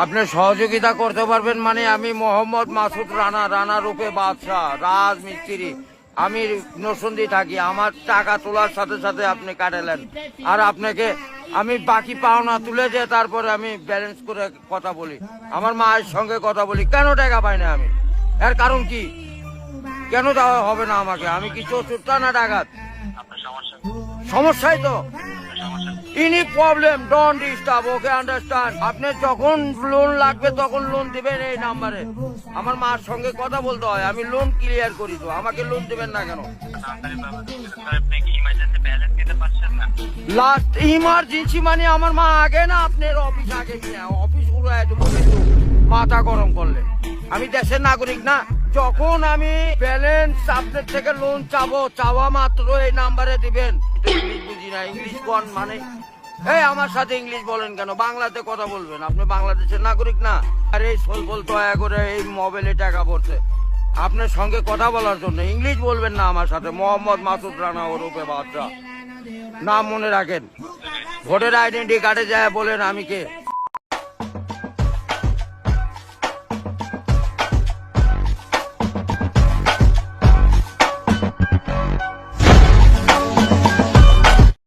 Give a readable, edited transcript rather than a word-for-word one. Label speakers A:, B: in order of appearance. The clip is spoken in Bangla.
A: আপনি সহযোগিতা করতে পারবেন মানে আমি মোহাম্মদ মাসুদ রানা রূপে বাদশাহ রাজমিস্ত্রি। আমি নরসিংদী থাকি। আমার টাকা তোলার সাথে সাথে আপনি কাটালেন, আর আপনাকে আমি বাকি পাওনা তুলে দিয়ে তারপরে আমি ব্যালেন্স করে কথা বলি, আমার মায়ের সঙ্গে কথা বলি। কেন টাকা পাই না আমি? এর কারণ কি? কেন দেওয়া হবে না আমাকে? আমি কি চতুর্থ না ডাকাত? সমস্যাই তো ইনি problem. Don't disturb, okay understand. আপনি যখন লোন লাগবে তখন লোন দিবেন এই নাম্বারে। আমার মার সঙ্গে কথা বলতে হয়, আমি লোন ক্লিয়ার করি। তো আমাকে লোন দিবেন না কেন? লাস্ট ইমার্জেন্সি মানে আমার মা আগে না আপনার অফিস আগে নিয়ে অফিস উড়ায় দেবো কিন্তু মাথা গরম করলে। আমি দেশের নাগরিক না। যখন আমি ব্যালেন্স আপনার থেকে লোন চাওয়া মাত্র এই নাম্বারে দিবেন। ইংলিশ বুঝি না, ইংলিশ কোন মানে? এই আমার সাথে ইংলিশ বলেন কেন? বাংলাতে কথা বলবেন। আপনি বাংলাদেশের নাগরিক না? আর এই সোল দয়া করে এই মোবাইলে টাকা পড়ছে আপনার সঙ্গে কথা বলার জন্য। ইংলিশ বলবেন না আমার সাথে। মোহাম্মদ মাসুদ রানা ওরূপে বাদশাহ, নাম মনে রাখেন। ভোটার আইডেন্টি কার্ডে যায় বলেন আমি কে।